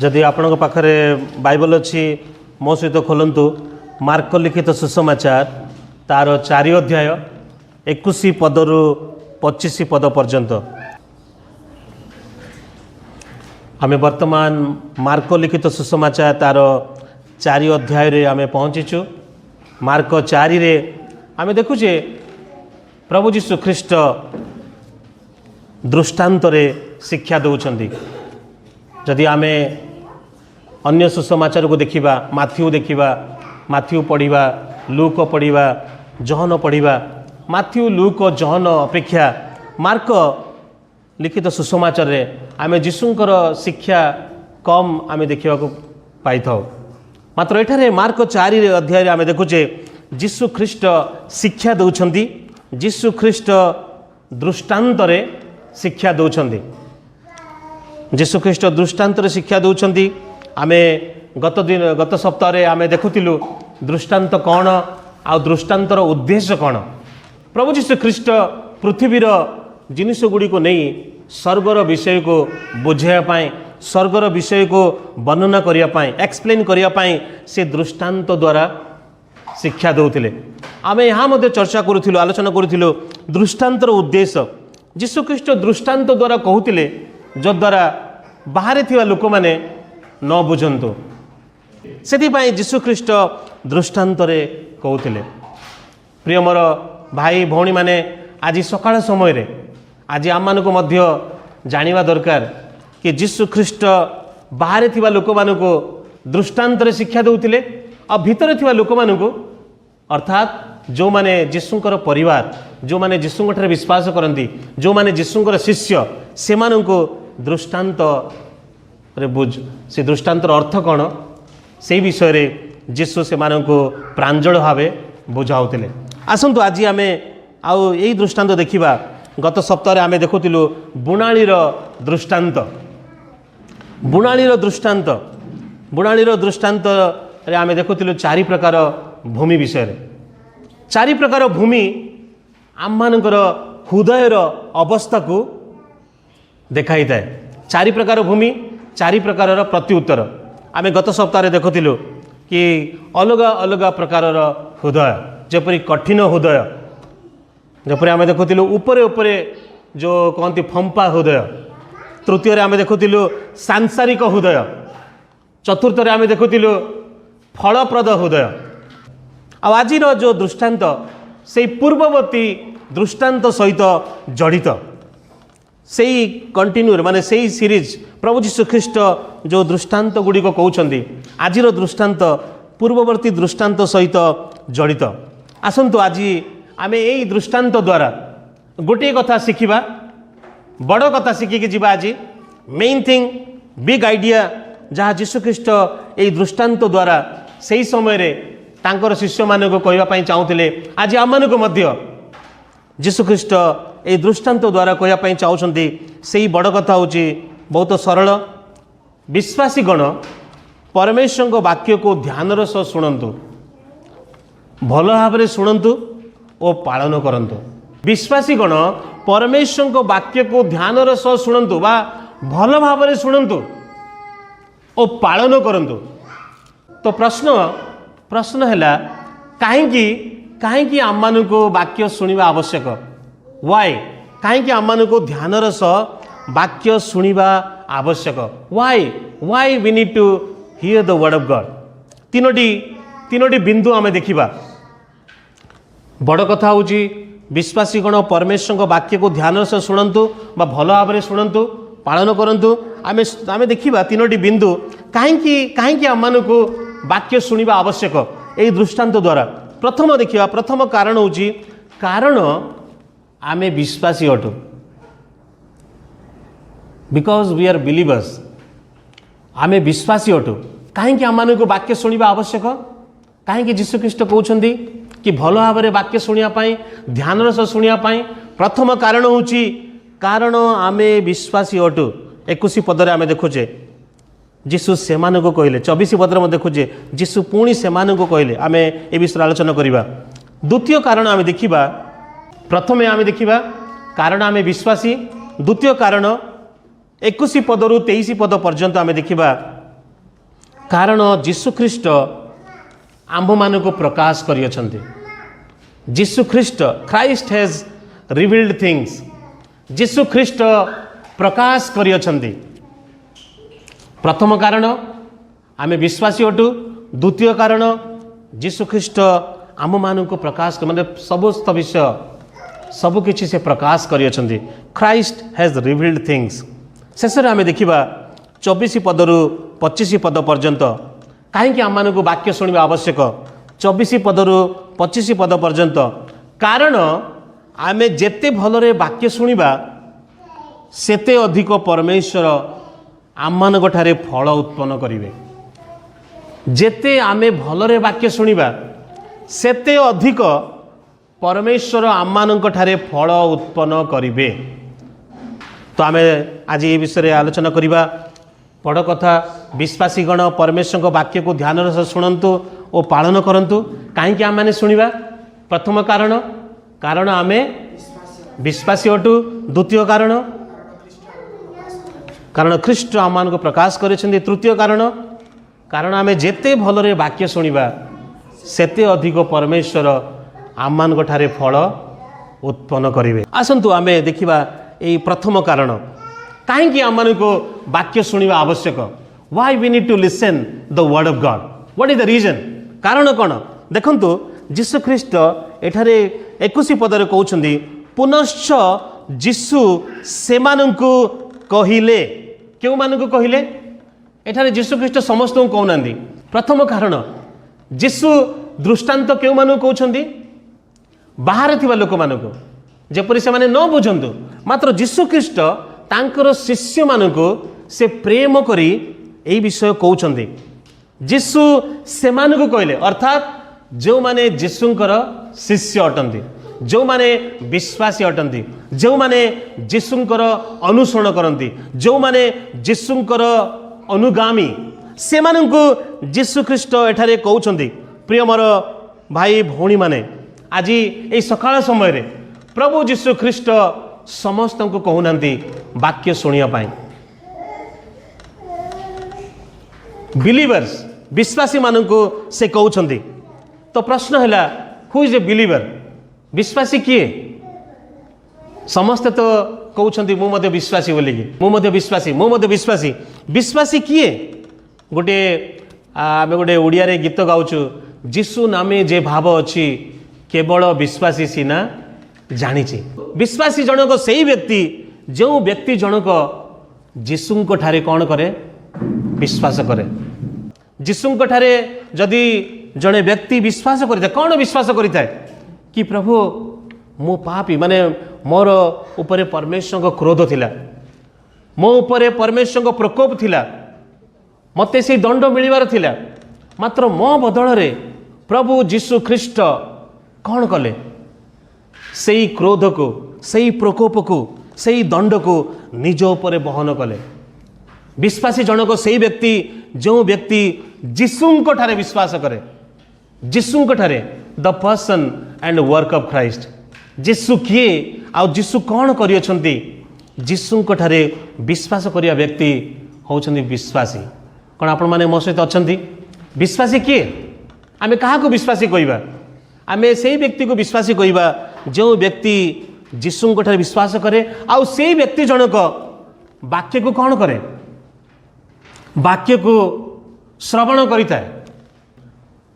जदि आपण पाखरे बाइबल अच्छी मो सहित खोलतु मार्क लिखित सुसमाचार तार 4 अध्याय 21 पदरु 25 पद पर्यंत। आमे वर्तमान मार्क लिखित सुसमाचार तार 4 अध्याय रे आमे पहुँचीचु। मार्क 4 रे आमे देखुचे प्रभु जीशु ख्रीष्ट दृष्टांत रे शिक्षा दौरान। जदि आमे अन्य सुसमाचार को देखिबा, माथ्यू देखिबा, माथ्यू पढ़िबा, लूक पढ़िबा, जॉन पढ़िबा, माथ्यू लूक जॉन अपेक्षा मार्क लिखित सुसमाचार रे आमे जीशुंकर शिक्षा कम आमे देखिबा को पाई थाउ। मात्र एठारे मार्क 4 अध्याय रे आमे देखुचे जीशु ख्रीष्ट शिक्षा दौछंती। जीशु ख्रीष्ट दृष्टांत रे शिक्षा दौछंती। जीशु ख्रीष्ट दृष्टांत रे शिक्षा दौछंती। आमे गत सप्ताह रे आमे देखुतिलु दृष्टांत कौन आ दृष्टांतर उद्देश्य कौन। प्रभु जीशु ख्रीष्ट पृथ्वीर जिनिस गुड़ी को नहीं स्वर्गर विषय को बुझाया पाए, स्वर्गर विषय को वर्णना करिया पाए, एक्सप्लेन करिया पाए से दृष्टांत द्वारा शिक्षा दौथिले। आमे यहाँ मध्य चर्चा करूथिलु, आलोचना करूथिलु दृष्टांतर उद्देश्य। जीशु ख्रीष्ट दृष्टांत द्वारा कहूथिले जो द्वारा बाहर थिवा लोक माने न बुझंतु। सेथिपाई जीशु ख्रीष्ट दृष्टांत रे कहूथिले। प्रिय मोर भाई भौणी माने आज सकाळ समय रे आज आम मानको मध्य जानिबा दरकार कि जीशु ख्रीष्ट बाहर थिवा लोक मानको दृष्टांत रे शिक्षा दउथिले आ भितर थिवा लोक मानको अर्थात जो माने जीशुंकर परिवार, जो माने जीशुंकर विश्वास करती, जो माने जीशुंकर शिष्य से मानको दृष्टांत रे बुझ से दृष्टांतर अर्थ कौन से विषय रे जीशु से मानको प्रांजल भावे बुझाउथिले। आसंतु आज आमे आउ एई दृष्टांत देखिबा। गत सप्ताह आमे देखुतिलु बुणालीर दृष्टांत। बुणालीर दृष्टांत, बुणालीर दृष्टांत रे आमे देखुतिलु 4 प्रकार भूमि विषय रे। 4 प्रकार भूमि आम मानकर हृदयर अवस्था को देखाई थाए। 4 प्रकार भूमि, 4 प्रकार प्रत्युत्तर। आमे गत सप्ताह देखुतिलु कि अलग अलग प्रकार हृदय, जपरी कठिन हृदय, जपरी आमे देखुतिलु ऊपर ऊपर जो कहती फंपा हृदय। तृतीय आमे देखुतिलु सांसारिक हृदय। चतुर्थ आमे देखुतिलु फलप्रद हृदय। आज जो दृष्टांत से पूर्ववर्ती दृष्टांत सहित जड़ित से कंटिन्यू माने से सीरीज प्रभु जीशु ख्रीष्ट जो दृष्टांत गुड़िक कहते आज दृष्टांत पूर्ववर्ती दृष्टांत सहित जड़ित। आसंतु आज आमे यही दृष्टांत द्वारा गोटे कथा शिखिबा, बड़ कथा शिखिकी जीवा। आज मेन थिंग बिग आइडिया जहाँ जीशु ख्रीष्ट यही दृष्टांत द्वारा से समय रे तांकर शिष्य मान को कहवाई चाहूले, आज आम मानक मध्य जीशु ख्रीष्ट ये दृष्टांत द्वारा कहवाई चाहते से बड़ कथा हूँ बहुत सरल। विश्वासी गण परमेश्वर वाक्य को ध्यान सह शुणु, भल भाव शुणु और पालन करंतु। विश्वासी गण परमेश्वर वाक्य को ध्यान सह शुणु बा भल भाव शुणु और पालन करंतु। तो प्रश्न है कहीं आम मान को वाक्य शुणा आवश्यक। वाई कहीं आम मान को ध्यान सह वाक्य शुणा आवश्यक। Why we need to hear the word of God. तीनोटी बिंदु आमे देखिबा। बड़ कथा हूँ विश्वासी गण परमेश्वर वाक्य को ध्यान सह शुणु बा भल भाव शुणु पालन करंतु। आमे देखिबा तीनोटी बिंदु कहीं आम मान को वाक्य शुणा आवश्यक यही दृष्टांत द्वारा। प्रथम देखिबा, प्रथम कारण हूँ कारण आमे विश्वासी अटु। बिकॉज वी आर बिलीवर्स, आमे विश्वासी अटु। कहीं आम मान को वाक्य शुणा आवश्यक, कहीं जीशु ख्रीष्ट कहते कि भल भाव वाक्य शुणापी, ध्यान सह शुणापी। प्रथम कारण हूँ कारण आमे विश्वासी अटु। 21 पदरे आमे देखुचे जीशु से कहले। 24 पदर में देखुचे जीशु पुणी से कहले। आमे ए विषय आलोचना करिबा। द्वितीय कारण आमे देखिबा। प्रथमे आमे देखिबा कारण आमे विश्वासी। द्वितीय कारण 21 पदरु 23 पद पर्यंत आमे देखिबा कारण जीशु ख्रीष्ट आंभ मान को प्रकाश करियछन्ति। जीशु ख्रीष्ट ख्राइस्ट हैज रिवील्ड थिंग्स। जीशु ख्रीष्ट प्रकाश करियछन्ति। प्रथम कारण आमे विश्वासी अटु। द्वितीय कारण जीशु ख्रीष्ट आम मान को प्रकाश माने समस्त विषय सबकि से प्रकाश करियछन्ति। Christ has revealed things. शेष आम देखा 24 पदरु 25 पद पर्यंत कहीं आम मान को वाक्य शुणा आवश्यक। 24 पदरु 25 पद पर्यंत कारण आमे जेते भलरे वाक्य शुणा सेते अधिक परमेश्वर आम मान ठारे फल उत्पन्न करिवे। जेते आमे भलरे वाक्य शुणा सेते अधिक परमेश्वर आम मान ठारे फल उत्पन्न करिवे। तो आमे आज ये विषय आलोचना करिबा। बड़ कथा विश्वासी गण परमेश्वर को वाक्य को ध्यान रस शुणु और पालन करंतु। कहीं आम मैंने शुणा प्रथम कारण आमे विश्वासी अटु। द्वितीय कारण ख्रीष्ट आम मान को प्रकाश करिसेंति। तृतीय कारण आमे जेते भलरे वाक्य शुणा सेते अधिक परमेश्वर आम मान ठारे फल उत्पन्न करिवे। आसंतु आमे देखिबा ए प्रथम कारण कहीं आम मान को वाक्य शुणा आवश्यक। Why we need to listen the word of God. What is the reason. कारण कौन देखंतु जीशु ख्रीष्ट एठारे 21 पदरे कहउछन्ती पुनश्च जीशु सेमानंकु कहिले। केउ मानकु कहिले एठारे जीशु ख्रीष्ट समस्त को कहउनांदी। प्रथम कारण जीशु दृष्टांत केउ मानकु कहउछन्ती बाहर थिबा लोक मानकु जेपरि से माने न बुझंतु। मात्र जीशु ख्रीष्ट तांकर शिष्य मानकु से प्रेम करी एई विषय कहउछन्ती। जीशु सेमानकु कहले अर्थात जो माने जीशुंकर शिष्य अटंती, जो माने विश्वासी अटंती, जो माने जीशुंकर अनुसरण करंती, जो माने जीशुंकर अनुगामी सेमानकु जीशु ख्रीष्ट एठारे कहउछन्ती। प्रिय मोर भाई भौणी माने आज ए सकाळ समय रे प्रभु जीशु ख्रीष्ट समस्त को कहूनांती वाक्य शुणिया पाई। बिलीवर्स विश्वासी मानू से कहउछन्ती। तो प्रश्न है हु इज ए बिलीवर। विश्वासी किए समस्ते तो कहउछन्ती मु मध्य विश्वासी बोलिकी मु मध्य विश्वासी विश्वासी किए। गोटे आमे गोटे ओडिया रे गीत गाउछु जीशु नामे जे भाव अछि केवल विश्वासी सीना जानिछि। विश्वासी जनक सही व्यक्ति जो व्यक्ति जनक जीशुंक ठारे कौन करे विश्वास करे। जीशुंक ठारे जदि जड़े व्यक्ति विश्वास करिता कौन विश्वास करिता कि प्रभु मो पापी माने मोर उपरे परमेश्वर को क्रोध थिला, मो उपरे परमेश्वर को प्रकोप थिला, मते से दंड मिलिबार थिला, मात्र मो बदल रे प्रभु जीशु ख्रीष्ट कौन कले सही क्रोध को सही प्रकोप को सही दंड को निज उपरे बहन कले। विश्वासी जनक सही व्यक्ति जो व्यक्ति जीशुंक ठारे विश्वास करे। जीशुंक ठारे the person and work of Christ. जीशु किए आ जीशु कौन करियछन्ती जीशुंक ठारे विश्वास करिया व्यक्ति होउछन्ती विश्वासी। कौन आपण माने मो सहित अछन्ती विश्वासी किए आमे काहा को विश्वासी कहिबा। आमे सेही व्यक्ति को विश्वासी कहिबा जो व्यक्ति जीशुंक ठारे विश्वास करे आ सेही व्यक्ति जनक वाक्य को कौन करे वाक्य को श्रवण करिता है।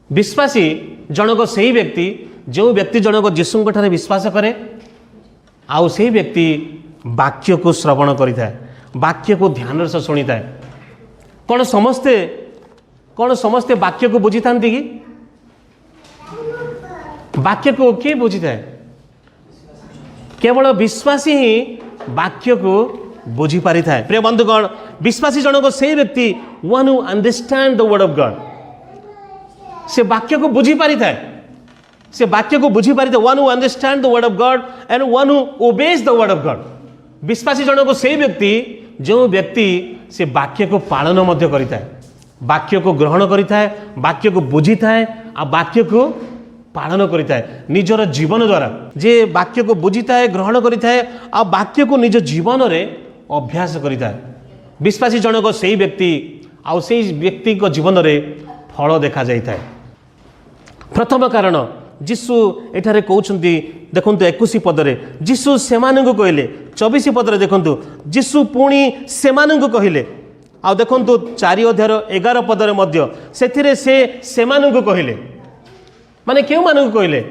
विश्वासी जनक सही व्यक्ति जो व्यक्ति जनक जीशुंक ठारे विश्वास करे आ सेही व्यक्ति वाक्य को श्रवण करिता है, वाक्य को ध्यान से शुणिता है। कौन समस्ते वाक्य को बुझी थांती कि वाक्य को किए बुझी थाए केवल विश्वासी ही वाक्य को बुझी पारि थाए। प्रिय बंधुगण विश्वासी जनक से व्यक्ति one who understand the word of God से वाक्य को बुझी पारि थाए। से वाक्य को बुझी पारि थाए one who understand the word of God and one who obeys the word of God. विश्वासी जनक से व्यक्ति जो व्यक्ति से वाक्य को पालन मध्य करिता है, वाक्य को ग्रहण करिता है, वाक्य को बुझी थाए आ वाक्य को पालन करिता है निजर जीवन द्वारा। जे वाक्य को बुझीता है ग्रहण करिता है आ वाक्य को निज जीवन रे अभ्यास करिता है। विश्वासी जनक सही व्यक्ति आउ से व्यक्ति को जीवन में फल देखा जाए। प्रथम कारण जीशु एठारे कहते देखु 21 पदरे जीशु से कहले 24 पदरे देखु जीशु पुणी से कहले आ देखु 4 अध्याय 11 पदरे मध्य से कहले माने क्यों मानक कहले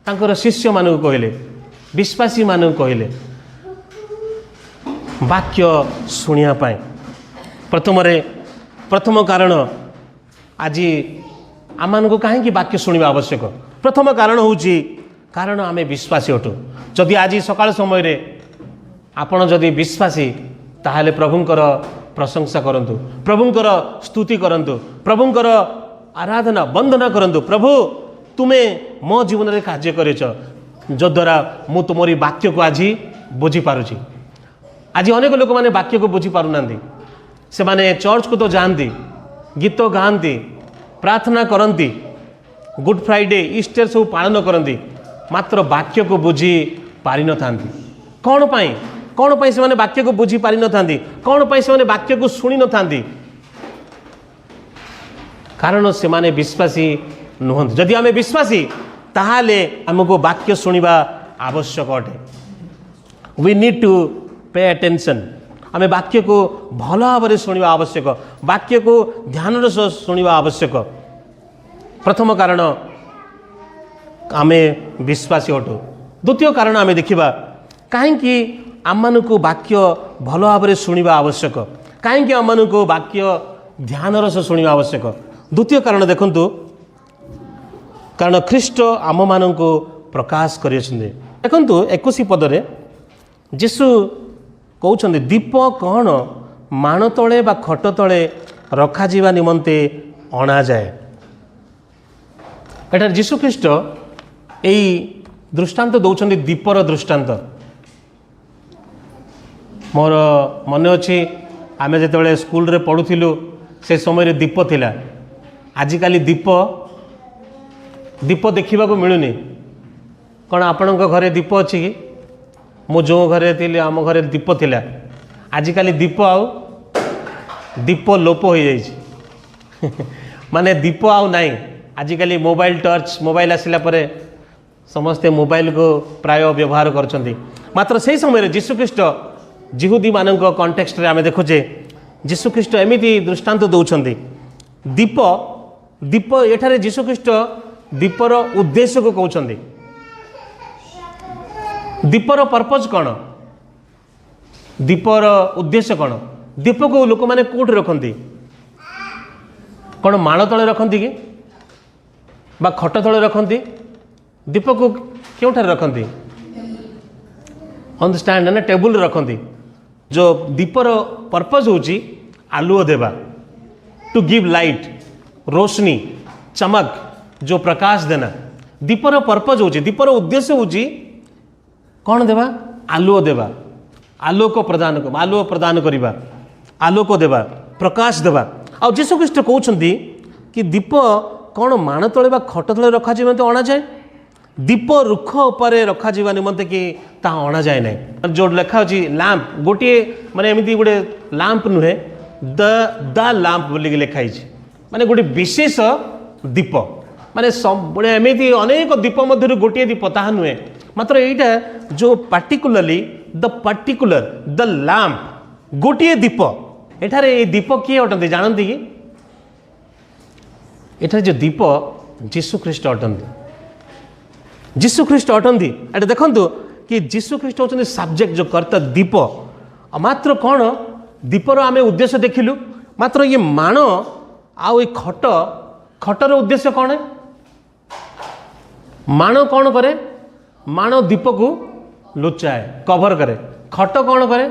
तांकर शिष्य मानक कहले विश्वासी मानक कहले वाक्य शुणिया पाए। प्रथम कारण आज आम कहीं वाक्य शुणा आवश्यक। प्रथम कारण हूँ कारण आम विश्वासी अटू। जदि आज सकाल समय रे आपण जदि विश्वासी ताहले प्रभुंकर प्रशंसा करंतु, प्रभुंकर स्तुति करंतु, प्रभुंकर आराधना वंदना करंतु। प्रभु तुमे मो जीवन रे कार्य करेछ जद्वारा मु तुमरी वाक्य को आज बुझी पारुछि। आज अनेक लोक माने वाक्य को बुझी पारु नांदी। से माने चर्च को तो जानती, गीत गाती, प्रार्थना करती, गुड फ्राइडे ईस्टर सब पालन करती, मात्र वाक्य को बुझी पारि न थांती। कौन पाई से माने वाक्य को बुझी पारि न थांती? कौन पाई से माने वाक्य को सुनी न थांती? कारण से माने विश्वासी नुहंती। जदि आमे विश्वासी ताहाले हमको वाक्य सुनिबा आवश्यक अटे। We need to pay attention. आमे वाक्य को भल भाव शुणा आवश्यक, वाक्य को ध्यान शुणा आवश्यक। प्रथम कारण आमे विश्वासी अटू। द्वितीय कारण आमे देखिबा कहीं आम को वाक्य भल भाव शुणा आवश्यक, कहीं आम को वाक्य ध्यान रस शुणा आवश्यक। द्वितीय कारण देखंतु कारण ख्रीष्ट आम मान को प्रकाश कर देखंतु 21 पदरे जीशु कहते दीप कौन मान तले बा खट तले रखा जीवा निमंते अणा जाए। एटार जीशु ख्रीष्ट यही दृष्टांत दौरान दीपर दृष्टांत। मोर मन अच्छी आम जो स्कूल रे पढ़ुलु से समय दीप थिला। आजिकाली दीप देखा मिलूनी। कौन आपण घरे दीप अच्छी कि? मु जो घरे थी आम घरे दीप थिला। आजिकाली दीप दीप लोप हो जाइए माने दीप आउ नहीं। आजिकाली मोबाइल टर्च मोबाइल आसिला परे समस्ते मोबाइल को प्राय व्यवहार करछंती। मात्र से समय जीशुख्रीष्ट जिहुदी मानक कॉन्टेक्स्ट रे आमे देखुचे जीशुख्रीष्ट एमिति दृष्टांत दौरान दीप दीप एठारे जीशुख्रीष्ट दीपर उद्देश्य को कहते। दीपर पर्पज कौन? दीपर उद्देश्य कौन? दीप को लोक मैंने कौट रखती? कौन माण तले रखती कि बा खट तले रखती? दीप को क्यों रखती? ऑन द स्टैंड ना टेबुल रखती। जो दीपर पर्पज होची आलुओ देवा, टू गिव लाइट, रोशनी, चमक, जो प्रकाश देना। दीपर पर्पज होची, दीपर उद्देश्य होची कौन देवा? आलुओ देवा, आलोक प्रदान करवा, आलोक देवा, प्रकाश देवा। आ जीशुख्रीष्ट कहते कि दीप कौन मान तले बा खट तले रखा निमंते अणा जाए? दीप रुख उपरे रखा निमंते कि ता अणा जाए ना। जो लिखा अच्छी लैंप गोटे माने एमती गोटे लैंप नुहे द लैंप बोलिक लिखाई माने गोटे विशेष दीप माने गोटे एमती अनेक दीप मध्य गोटे दीप ताहा नुहे। मात्र एटा जो पार्टिकुलरली द लैंप गोटे दीप। एठारे ये दीप किए अटंती जानती कि? एठारे जो दीप जीशुख्रीष्ट अटंती। जीशुख्रीष्ट अटंती। एटा देखंतु कि जीशुख्रीष्ट होचंदी सब्जेक्ट जो कर्ता दीप। मात्र कौन दीपर आमे उद्देश्य देखिलु। मात्र ये मान आउ खटर उद्देश्य कौन है? मान कौन करे? मान दीप को लुचाए, कभर करे। खट कौन करे?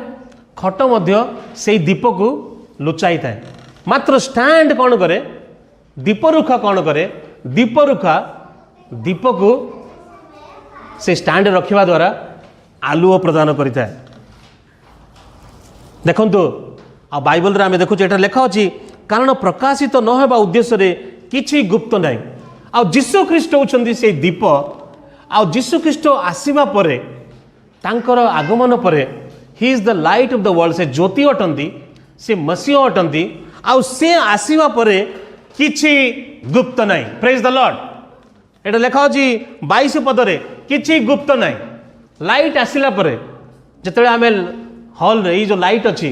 खट मध्य से दीप को लुचाई थाए। मात्र स्टैंड कौन करे? दीपरुखा कौन करे? दीपरुखा दीप को से स्टैंड रखिबा द्वारा आलुओ प्रदान करिता है। देखंतु आ बाइबल रे आमे देखुचे एटा लेखा अछि कारण प्रकाशित न हेबा उद्देश्य रे किछि गुप्त नाही। आ जीशुख्रीष्ट होचंदी से दीप। आ जीशुख्रीष्ट आसीबा परे तांकर आगमन परे he is the light of the world. से ज्योति अटंती, से मसीह अटंती। आउ से आसीबा परे किछि गुप्त नाही। Praise the Lord. एटा लेखा अछि 22 पदरे किछि गुप्त नाही। लाइट आसिला परे जतबे आमे हॉल रे जो लाइट अछि,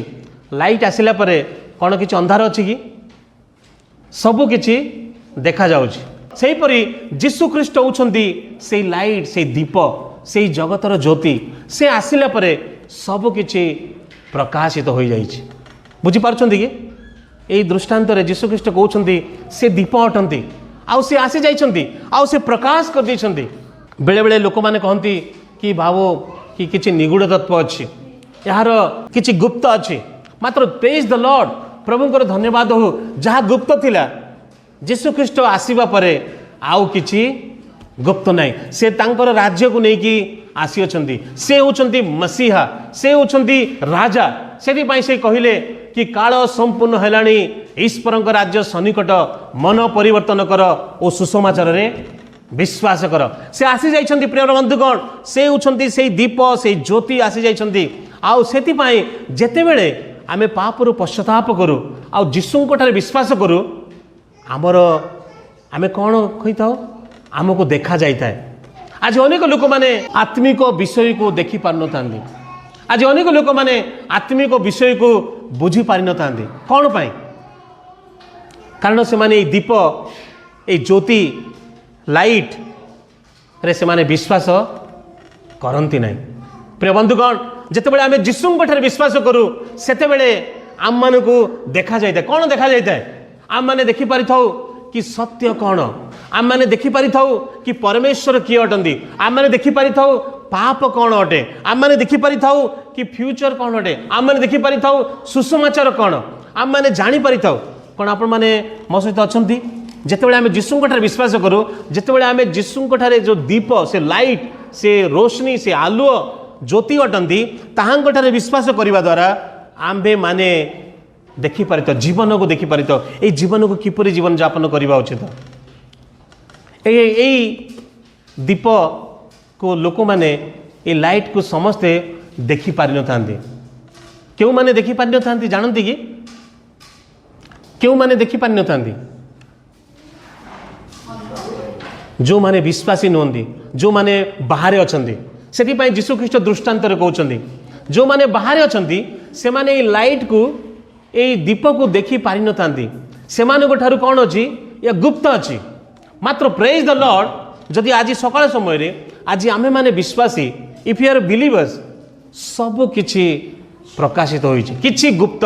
लाइट आसिला परे कोन किछि अंधार अछि कि सब किछि देखा जाउछि। सेही परि यीशु ख्रीष्ट होउछन्ती से लाइट, से दीप, से जगतर ज्योति। से आसिला परे सब किछि प्रकाशित हो जाइछि। बुझी पारछन्ती कि एई दृष्टांत रे यीशु ख्रीष्ट कहउछन्ती से दीप अटन्ती, आउ से आसी जाइछन्ती, आउ से प्रकाश कर दैछन्ती। बेले बेले लोक माने कहन्ती कि भावो कि किछि निगूढ़ तत्व अछि, यार किछि गुप्त अछि। मात्र प्रेज द लॉर्ड, प्रभुଙ୍କର धन्यवाद हो। जहा गुप्त थिला यीशु ख्रीष्ट आसीबा परे आउ किछि गुप्त नाही। से तांकर राज्य को नेकी आसी अछन्ती। से होछन्ती मसीहा, से होछन्ती राजा। सेति पई से कहिले कि काल संपूर्ण हेलाणी, ईश्वरଙ୍କ राज्य सन्निकट, मन परिवर्तन कर ओ सुसमाचार रे विश्वास कर। से आसी जाइछन्ती प्रिय बंधुगण। से होछन्ती से दीप, से ज्योति आसी जाइछन्ती। आउ सेति पई जेते बेले आमे पापरु पश्चाताप करू आउ यीशुଙ୍କ ठारे विश्वास करू, आमर आमे कोन कहिताओ, आमको देखा जाइता है। आज अनेक लोक माने आत्मिक विषय को देखि पार न थांदी। आज अनेक लोक माने आत्मिक विषय को बुझी पारि न थांदी। कोन पाई? कारण से माने दीप, ए ज्योति, लाइट रे से माने विश्वास करंती नाही। प्रिय बंधुगण, जेतेबेले आमे यीशुଙ୍କ ठारे विश्वास करू सेतेबेले आम मानकु देखा जाइता। कोन देखा जाइता? आम माने देखि पारिथाउ कि सत्य कौन, आम मैंने देखी पारि थाउ कि परमेश्वर किए अटंती, आम मैंने देखी पारि थाउ पाप कौन अटे, आम मैंने देखी पारि थाउ कि फ्यूचर कौन अटे, आम मैंने देखी पारि थाउ सुसमाचार कौन, आम मैंने जानी पारि थाउ। कौन आपण मैंने मो सहित अछंती? जेतेबेले आमे यीशुଙ୍କ ठारे विश्वास करू, जेतेबेले आमे यीशुଙ୍କ ठारे जो दीप, से लाइट, से रोशनी, से आलुओ ज्योति अटंती, ताहाଙ୍କ ठारे विश्वास करिवा द्वारा आम्भे माने देखि पारित, जीवन को देखि पारित, ए जीवन को किपरि जीवन यापन करबा उचित। ए दीप को लोक माने, ए लाइट को समस्ते देखि पारि न थांती। केउ माने देखि पारि न थांती जानंती कि? केउ माने देखि पारि न थांती? जो माने विश्वासी नहंती, जो माने बाहरे अछंती। सेति पई यीशु ख्रीष्ट दृष्टांत रे कहउछंती, जो माने बाहरे अछंती से माने ए लाइट को, ए दीप को देखि पारि न थांती। सेमानक ठारु कोन अछि? या गुप्त अछि। मात्र प्रेज द लॉर्ड, जदि आज सकाळ समय रे आज आमे माने विश्वासी, इफ यू आर बिलीवर्स, सब किछि प्रकाशित होइछि, किछि गुप्त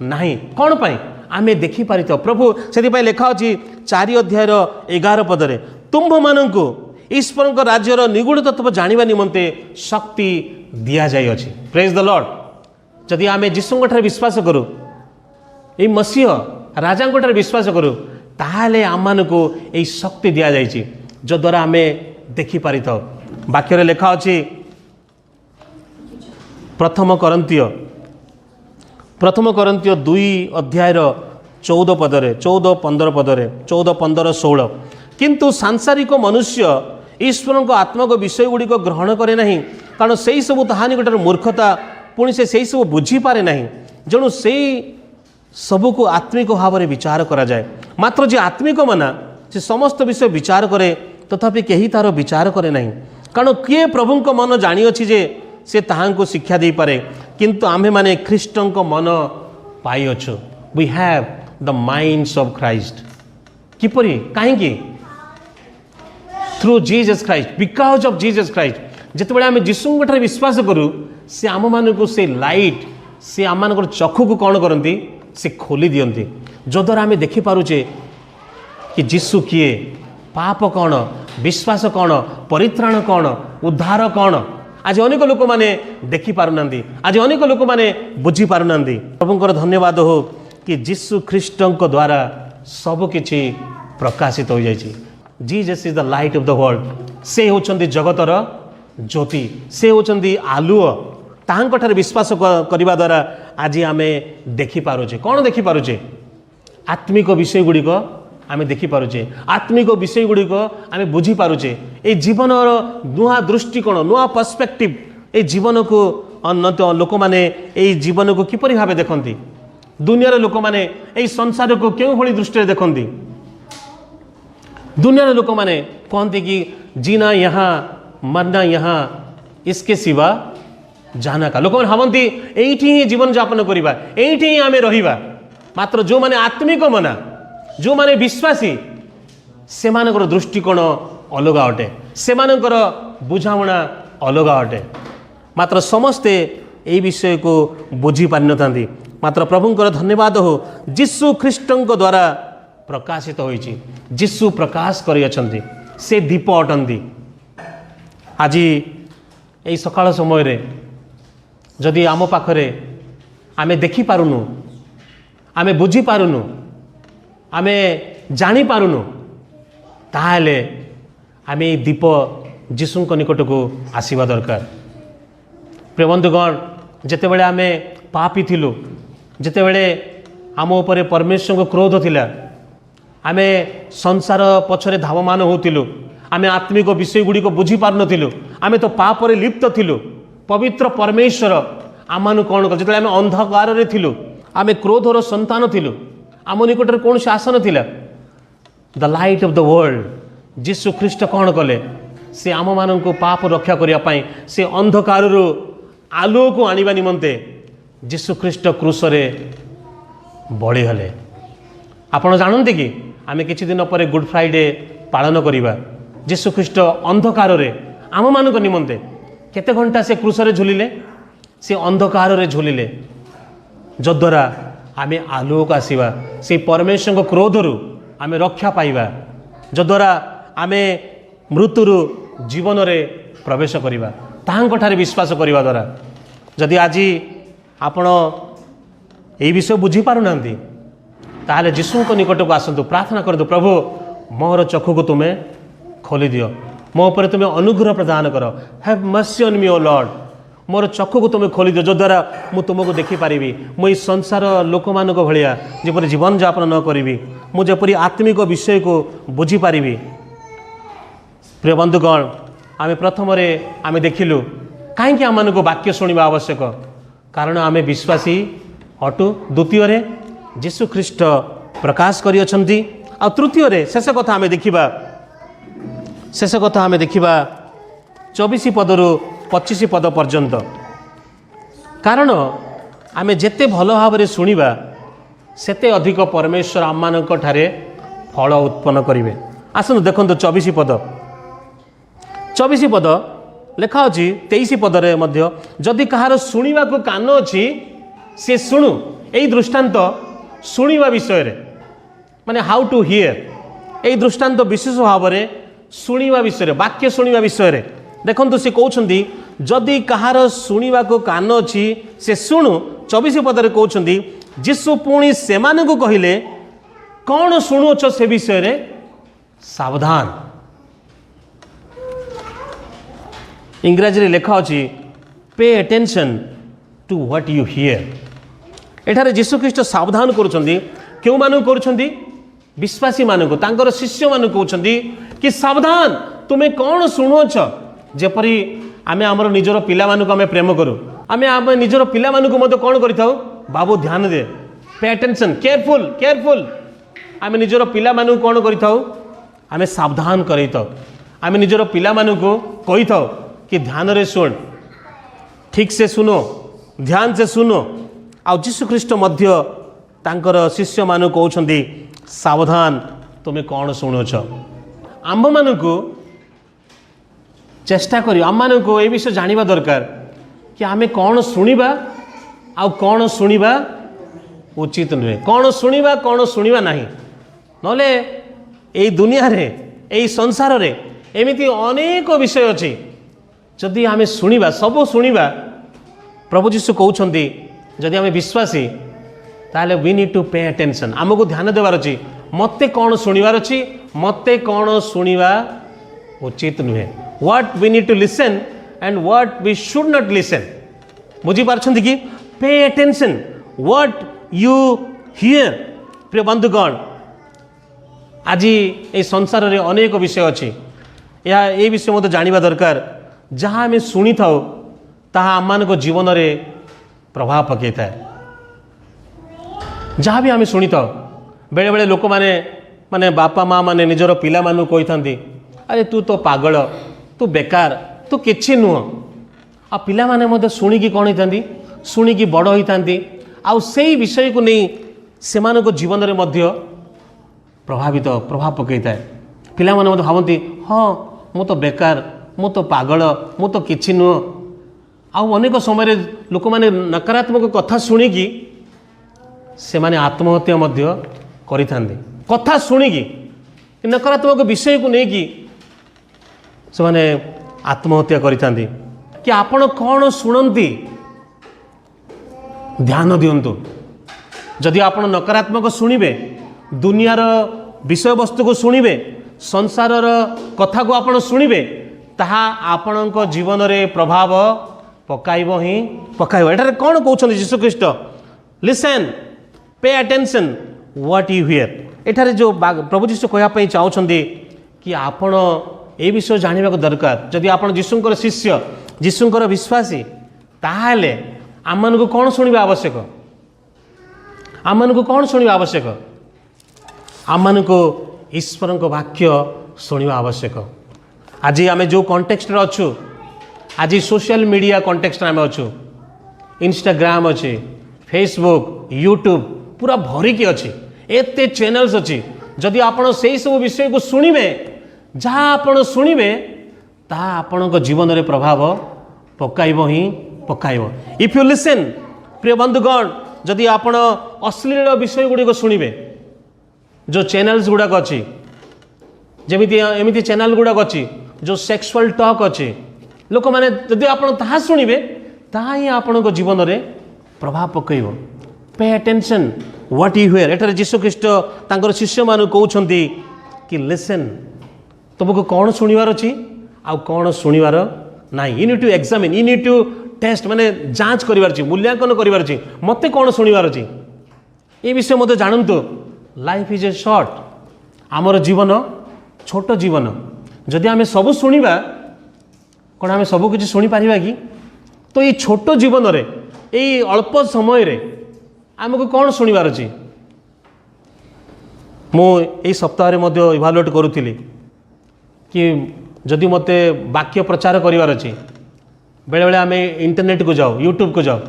नाही। कोन पई? आमे देखि पारितो। प्रभु सेति पई लेखा अछि 4 अध्याय 11 पदरे, तुम्भ मानंकु ईश्वरଙ୍କ राज्यर निगूढ़ तत्व जानिबा निमंते शक्ति दिया जाय अछि। Praise the Lord. जदि आमे यीशुଙ୍କ ठारे विश्वास करू, ए मसीह राजाଙ୍କ ठारे विश्वास करू, ताहाले आमानको ए शक्ति दिया जायछि, जो द्वारा आमे देखि पारिथाउ। वाक्य रे लेखा अछि प्रथम करंतिय 2 अध्याय 14 पदरे, 14, 15 पदरे, 14, 15, 16, किंतु सांसारिक मनुष्य ईश्वरଙ୍କ आत्मक विषय गुड़िक ग्रहण करे नहीं, कारण से सब ताहा निकटर मूर्खता, पुणी से सब बुझी पारे नहीं, जणु से सबको आत्मिक भाव में विचार करा जाए। मात्र जे आत्मिक मना से समस्त विषय विचार करे, तथापि केही तार विचार करे नहीं, कारण किए प्रभुଙ୍କ मन जानी अछि जे से ताहांको शिक्षा दे पारे, किंतु आम्भे माने ख्रीष्टଙ୍କ मन पाई अछु। We have the minds of Christ. किपरि? काहेकि? Through Jesus Christ, because of Jesus Christ. जितेबाला आम यीशुଙ୍କ ठारे विश्वास करूँ, से आम मानक से लाइट, से आम मान चक्षु को कौन करती? से खोली दियंती, जद्वारा आम देखिपारे कि यीशु किए, पाप कौन, विश्वास कौन, परित्राण कौन, उद्धार कौन। आज अनेक लोक मैंने देखि पारुना, आज अनेक लोक मैंने बुझी पारुना। प्रभुଙ୍କର धन्यवाद हो कि यीशु ख्रीष्टଙ୍କ द्वारा सब किछि प्रकाशित हो जाइछि। Jesus is the light of the world. से होचंदी जगतर ज्योति, से होचंदी आलुओ। ताहांक ठारे विश्वास करने द्वारा आज आम देखिपारे। कौन देखिपारे? आत्मिक विषय गुड़िक आम देखिपारे, आत्मिक विषय गुड़िक आम बुझीपारे। ये जीवन नुआ दृष्टिकोण, नुआ पर्सपेक्टिव, ये जीवन को लोक मैंने ये जीवन को किपरि भावे देखती, दुनिया लोक मैंने यही संसार को क्यों भली दृष्टि देखती दुनिया लोक मैंने कहते कि जीना यहाँ मरना यहाँ इसके सिवा जाना का लोक मैंने भावती यही ही जीवन यापन करवा यही ही आम रहा मात्र जो मैंने आत्मिक मना जो मैंने विश्वासी से दृष्टिकोण अलग अटे से बुझाणा अलग अटे मात्र समस्ते यही विषय को बुझी पारि न था मात्र प्रभुंकर धन्यवाद हो जीशु ख्रीष्टों द्वारा प्रकाशित होईची जीशु प्रकाश करियछंती से दीप अटंती आज यही सकाळ समय रे जदि आम पाखरे आमे देखि पारुनु आमे बुझी पारुनु आमे जानी पारुनु ताहले आमे दीप जीशुंक निकट को आसीबा दरकार। प्रिय बंधुगण जेतेबेले आमे पापी थिलु जेतेबेले आम उपरे परमेश्वर को क्रोध थिला आमे संसार पछरे धावमान होतिलु आमे आत्मिक विषय गुडी को बुझी पार नथिलु आमे तो पाप रे लिप्त थिलु पवित्र परमेश्वर आमानु कौन कर जेतेबेले आमे अंधकार रे थिलु आमे क्रोधर संतान थिलु आम निकट कौन से आसन थिला the light of the world जीशु ख्रीष्ट कौन कले से आम मान को पाप रक्षा करने से अंधकार आलोक को आनिबा निमंते जीशु ख्रीष्ट क्रूस रे बड़ी हले। आपण जानते कि आमे किछि दिन पर गुड फ्राइडे पालन करिबा जीशु ख्रीष्ट अंधकार रे आम मान को निमंते केते घंटा से क्रूस रे झुलिले से अंधकार रे झुलिले जद्वारा आमे आलोक आसीबा से परमेश्वर को क्रोधरु आमे रक्षा पाइबा जद्वारा आमे मृत्युरु जीवन रे प्रवेश करिबा ताहांठारे विश्वास करिबा द्वारा जदि आज आपण यही विषय बुझी पारु नांती ताहले जीशु को निकट को आसतु प्रार्थना करतु प्रभु मोर चक्षु को तुम्हें खोली दियो मो ऊपर तुम्हें अनुग्रह प्रदान कर have mercy on me O Lord मोर चक्षु को तुम्हें खोली दियो जद्वारा मु तुमको देखिपारि मुई संसार लोक मान भाया जपरी जीवन यापन न करी मुझेपरी आत्मिक विषय को बुझीपारि। प्रिय बंधुगण आमे प्रथम आम देखिलु कहीं आम को वाक्य शुणा आवश्यक कारण आम विश्वासी अटु द्वितीय जीशु ख्रीष्ट प्रकाश करियछंती आ तृतीय शेष कथा आम देखा शेष कथा आम देखा 24 पदरु 25 पद पर्यंत कारण आमे जेते भल भाव शुणा सेते अधिक परमेश्वर आम मानक ठारे फल उत्पन्न करिवे। आसनु देखंतु 24 पद लेखा अछि 23 पदरे मध्य जदि कहार शुणा को कान अछि से शुणु एई दृष्टांत शुणा विषय रे माने हाउ टू हियर एई दृष्टांत विशेष भाव रे शुणा विषय रे वाक्य शुणा विषय रे देखंतु से कहउछंती जदि कहार शुणा को कान अछि से शुणु 24 पदरे कहउछंती जीशु पुणी सेमान को कहिले कौन शुणुछ से विषय रे सावधान इंग्रजी लेखा अछि pay attention to what you hear एठारे जीशु ख्रीष्ट सावधान करुछंती क्यों मानु करुछंती विश्वासी मानक तांकर शिष्य मानक कहउछंती कि सावधान तुम्हें कौन शुणुछ जेपरी आमे आमर निजर पिला मानक आमे प्रेम करू आमे आमे निजर पिला मानक मते कौन करिथाउ बाबू ध्यान दे पे अटेंशन केयरफुल केयरफुल आमे निजर पिला मानक कौन करिथाउ आमे सावधान करिथाउ आमे निजर पिला मानक कहिथाउ कि ध्यान रे सुन ठीक से सुनो ध्यान से सुनो आ जीशु ख्रीष्ट मध्य तांकर शिष्य मानक कहउछंती सावधान तुम्हें कौन शुणुछ आम मानक चेष्टा करी आम मानक ए विषय जानिबा दरकार कि आमे कौन शुणिबा आ कौन शुणिबा उचित नुहे कौन शुणिबा नहीं नले एई दुनिया रे एई संसार रे एमिति अनेक विषय अछि जदि आमे शुणिबा सब शुणिबा प्रभु जीशु कहउछंती जदि आमे विश्वासी ताले we need to pay attention आमको ध्यान देवार अछि मते कौन शुणिबार अछि मते कौन शुणिबा उचित नुहे what we need to listen and what we should not listen बुझी पारछंती कि pay attention what you here. प्रिय बंधुगण आज ये संसार रे अनेक विषय अछि या ए विषय मते जानिबा दरकार जहाँ आम शुणी था ताहा आम मान जीवन रे प्रभाव पकई था जहाँ भी आम शुणी था बेले बेले लोक मैंने माने बापा माँ मैंने निजर पिला मानू कही था अरे तू तो पागल तू बेकार तू किछि नुह आ पिला माने मध्य शुणिकी कौन होती शुणिकी बड़ होता आउ से विषय को नहीं से जीवन में मध्य प्रभाव पकई थाए पिला माने मध्य भावती हाँ मु तो बेकार मु तो पागल मु तो किछि नुह आउ अनेक समय लोक मैंने नकारात्मक कथा शुणिकी से माने आत्महत्या मध्य करिथांदे कथा शुणिकी नकारात्मक विषय को लेकिन से माने आत्महत्या करिथांदे कि आपण कौन शुणती ध्यान दिंतु जदि आपण नकारात्मक शुणिबे दुनियार विषय वस्तु को शुणिबे संसार कथा को आपण शुणिबे ताहा आपणक जीवन रे प्रभाव पकाइब ही पकाइब एठारे कौन कहउछन यीशु ख्रीष्ट listen pay attention what you hear एठारे जो प्रभु यीशु कहया चाहते कि आपण ए विषय जानवा दरकार जदि आप यीशुंकर शिष्य यीशुंकर विश्वासी ताहले आम को कौन शुणा आवश्यक आम को कौन शुणा आवश्यक आम को ईश्वर वाक्य शुणा आवश्यक आज आम जो कॉन्टेक्स्ट अच्छु आज सोशल मीडिया कॉन्टेक्स्ट आम अच्छु इंस्टाग्राम अच्छे फेसबुक यूट्यूब पूरा भरिकी अच्छी एते चैनल्स अच्छी जदि आप सब विषय को शुणिबे जहाँ आपण शुणिबे ता आपण जीवन में प्रभाव पकाइब ही पकाइब इफ यू लिसन प्रिय बंधुगण जदि आपण अश्लील विषय गुड़िक शुणिबे जो चैनल्स गुड़ाक अच्छी जमीती एमती चैनल गुड़ाक अच्छी जो सेक्सुअल टॉक अच्छी लोक मैंने जदि आपण ताहा शुणिबे ताहा ही आपण जीवन में प्रभाव पकाइब pay attention what you hear एठारे यीशु ख्रीष्ट तांकर शिष्य मान कहउछंती कि लिसन तुमको कौन शुणवार अच्छी आउ कौन शुणवार ना you need to examine you need to test माने जांच करिवार छी मूल्यांकन करिवार छी मते कौन शुणवार अच्छी ये विषय मते जानंतु लाइफ इज ए शॉर्ट आमर जीवन छोट जीवन जदि आम सब शुणा कौन आम सब किसी शुणी पारिबा कि तो ये छोट जीवन रे ये अल्प समय रे आमको कौन शुणवार अच्छी मु एई सप्ताह रे इभालुएट करूथिली कि जदि मते वाक्य प्रचार करिवार अछि बेले बेले आम इंटरनेट को जाओ यूट्यूब को जाओ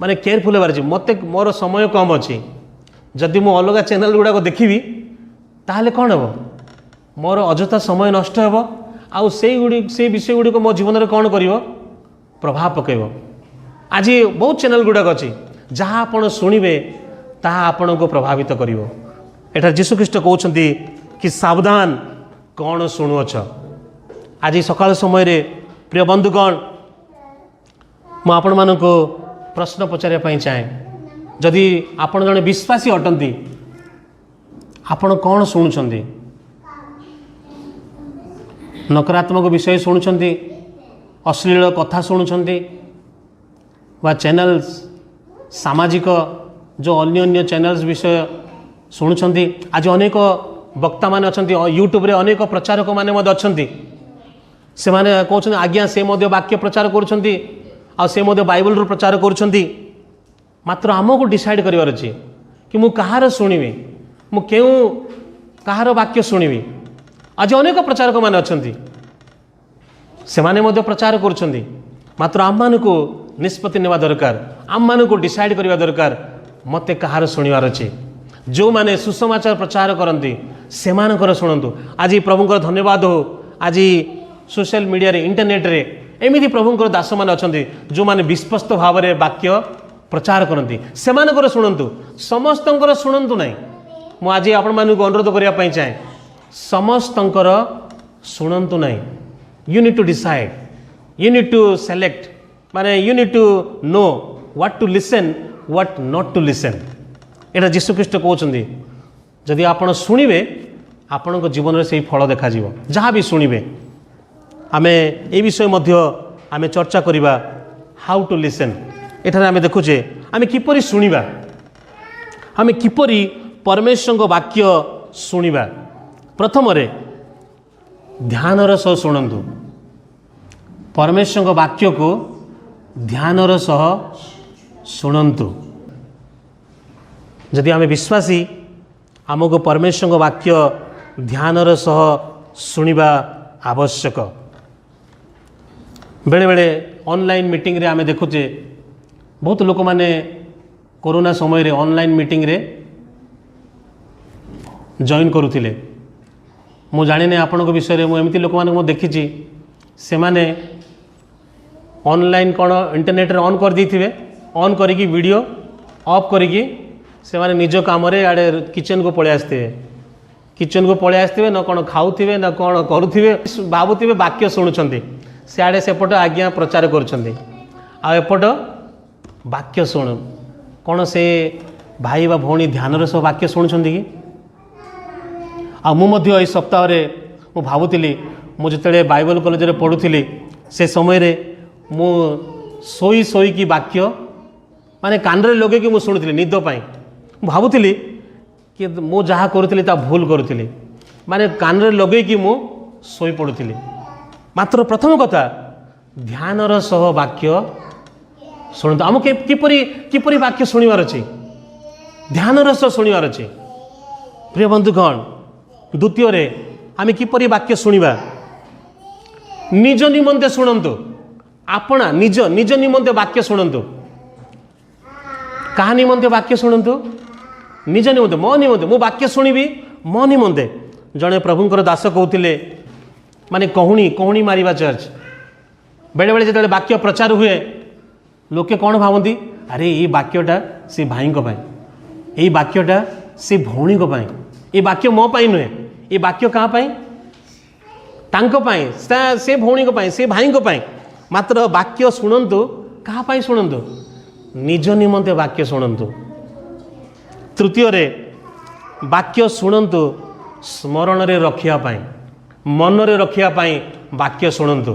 माने केयरफुल होबार अछि मते मोर समय कम अछि जदि मु अलग चैनल गुड़ा को देखिबी ताहले कौन हेबो मोर अजथा समय नष्ट हेबो आउ से विषय गुड़ी को मो जीवन में कौन करिवो प्रभाव पकेबो आज बहुत चैनल गुड़ाक अच्छी जहाँ आपण शुणिबे ताहा आपण को प्रभावित करिवो एठा यीशु ख्रीष्ट कहउछंती कि सावधान कौन शुणुअछ आज सकाल समय रे प्रिय बंधुगण मु आपण मानको प्रश्न पचारिया चाहे जदि आपण जने विश्वासी अटंती आपण कौन शुणुछंती नकारात्मक विषय शुणुछंती अश्लील कथा शुणुछंती वा चैनल्स सामाजिक जो अन्य अन्य चैनल्स विषय शुणुछंती आज अनेक वक्ता माने अछंती यूट्यूब रे अनेक प्रचारक माने मध्य अछंती से माने कहउछंती आज्ञा से मध्य वाक्य प्रचार करूछंती आ से मध्य बाइबल रो प्रचार करूछंती मात्र हमको डिसाइड करिवार अछि कि मु कहार शुणिबी मु केउ कहार वाक्य शुणिबी आज अनेक प्रचारक माने अछंती से माने मध्य प्रचार करूछंती मात्र आम मानकु निष्पत्ति नेवा दरकार आम मानकु डिसाइड करिवा दरकार मते कहार शुणिवार अछि जो माने सुसमाचार प्रचार करती से शुणु आज प्रभुंकर धन्यवाद हो आज सोशल मीडिया रे इंटरनेट रे एमिति प्रभुंकर दास मान अच्छा जो माने विश्वस्त भाव में वाक्य प्रचार करती से शुणु समस्त शुणु ना मु आज आपण मानक अनुरोध करने चाहे समस्त शुणु ना you need to decide you need to select माने you need to know what to listen what not to listen एटा यीशु ख्रीष्ट कहते जदि आपण शुणिबे आपण जीवन में से फल देखा जहाँ भी शुणिबे आमे ए विषय मध्य आमे चर्चा करिबा हाउ टू लिसन एठारे आमे देखुचे आमे किपरि शुणिबा आमे किपरि परमेश्वर वाक्य शुणिबा प्रथम रे ध्यानर सह शुणन्तु परमेश्वर वाक्य को ध्यानर सह शुणन्तु जदि आम विश्वासी आमको परमेश्वर वाक्य ध्यानर सह शुणा आवश्यक। बेले बेले ऑनलाइन मीटिंग रे आमे देखुचे बहुत लोक माने कोरोना समय रे ऑनलाइन मीटिंग रे जॉइन करुथिले। मु जानि नै आपन को विषय रे मु एमिति लोक माने मु देखिची से माने ऑनलाइन कोन इंटरनेट रे ऑन कर दिथिबे, ऑन करिकी वीडियो ऑफ करिकी से माने निज काम रे आडे किचन को पळे आस्ते, किचन को पळे आस्ते न कोन खाउथिबे न कोन करूथिबे, भाबुथिबे वाक्य शुणुछंती, सियाड़े सेपट आज्ञा प्रचार करुछंती आ एपट वाक्य शुण। कौन से भाई बा भौणी ध्यानर सह वाक्य शुणुछंती कि? आ मु मध्य एई सप्ताह रे मु भाबुतिली मु जतेले बाइबल कॉलेज रे पढुथिली से समय रे मु सोई सोई की वाक्य माने कान रे लगे कि मु शुणुथिली निद पाई। भाबुतिली कि मु जहा करुथिली ता भूल करुथिली, माने कान रे लगे कि मु सोई पडुथिली। मात्र प्रथम कथा ध्यानर सह वाक्य शुणु। आम किपरि वाक्य शुणवार अच्छे, ध्यानर सह शुणवार अच्छे। प्रिय बंधुगण, द्वितीय रे आम किपरि वाक्य शुणा, निज निमंते शुणु। आपना निज निज निमंते वाक्य शुणु। कहा निमंते वाक्य शुणु? निज निमंते, मो निमंते। मु वाक्य शुणिबी मो निमंते। जड़े प्रभुंकर दास कहते माने कहूणी कहूणी मारिबा चर्च। बेले बेले जो वाक्य प्रचार हुए लोके कौन भावती, अरे ये वाक्यटा से भाई को पाई, ये वाक्यटा से भौणी को पाई, ये वाक्य मो पाई नुहे, ये वाक्य कहाँ पाई? तांको पाई, से भौणी को पाई, से भाई को पाई। मात्र वाक्य शुणु, कहाँ पाई शुणु? निज निमंते वाक्य शुणु। तृतीय रे वाक्य शुणु स्मरण रे रखिया पाई, मन रे रखिया पाई वाक्य शुणु।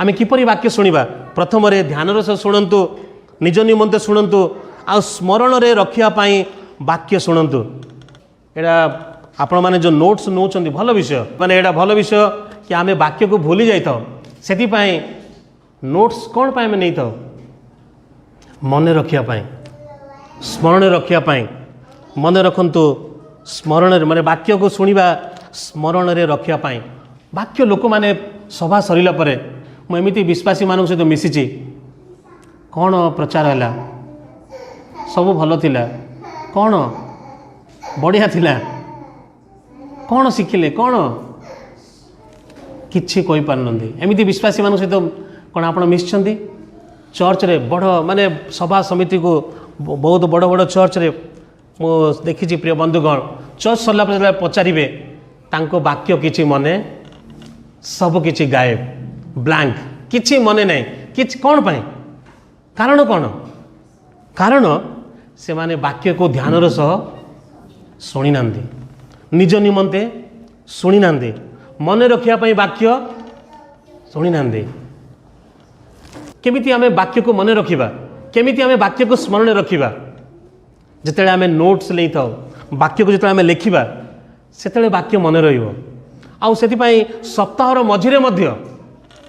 आमे किपरि वाक्य शुणिबा? प्रथम रे ध्यानर सह शुणु, निज निमंते शुणु, आ स्मरण रे रखिया पाई वाक्य शुणु। एटा आपण माने जो नोट्स नौचंदी भल विषय, माने एटा भल विषय कि आमे वाक्य को भूली जाई थाओ। सेति पाई नोट्स कोन पाई आमे नै थाओ? मन रखिया पाई, स्मरण रखिया पाई। मन रखंतु स्मरण रे, माने वाक्य को शुणिबा स्मरण रे रखिया पाई। वाक्य लोक माने सभा सरिला परे मु एमिति विश्वासी मानक सहित मिसिची, कौन प्रचार है, सब भल थिला, कौन बढ़िया थिला, कौन शिखिले, कौन किछि कोई पारनंदी। एमिति विश्वासी मानक सहित कौन आपण मिसिछंती? चर्च रे बड़ माने सभा समिति को बहुत बड़ बड़ चर्च रे मु देखिछि। प्रिय बंधुगण, चर्च सरला पर पचारिबे तांको वाक्य किछि मने, सब किछि गायब, ब्लैंक, किछि मने नहीं, किछि कौन पाई? कारण कौन? कारण से माने वाक्य को ध्यानर सह शुणी नांदी, निज निमंते शुणी नांदी, मन रखिया पाई वाक्य शुणी नांदी। केमिति आमे वाक्य को मन रखिबा, केमिति आमे वाक्य को स्मरण रखिबा? जेतेले आमे नोट्स लेई थाओ, वाक्य को जेतेले आमे लेखिबा सेतेले वाक्य मन रहिबो। आउ सेति पाई सप्ताहर मझिरे मध्य,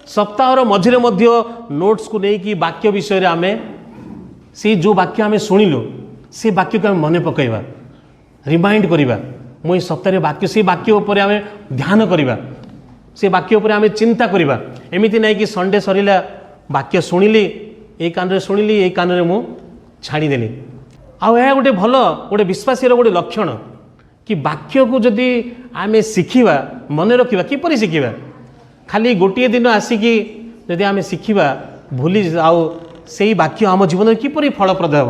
सप्ताहर मझिरे मध्य नोट्स को लेकिन वाक्य विषय रे आमे से जो वाक्य आमे शुणिलु से वाक्य को आमे मन पकईबा, रिमाइंड करिबा। मु सप्ताह वाक्य से वाक्य उपर आमे ध्यान करिबा, से वाक्य उपर आमे चिंता करिबा। एमिति नै कि संडे सरिला वाक्य शुणिली, ए कान रे शुणिली, ए कान रे मु छाड़ी देली। आ यह गोटे भल गोटे विश्वासी गोटे लक्षण कि वाक्य को जदि आमे शिखिबा, मन रखिबा, किपरि शिखिबा? खाली गोटे दिन आसिकी जदि आमे शिखिबा भूली आउ सेई वाक्य आम जीवन में किपरि फलप्रद हेब?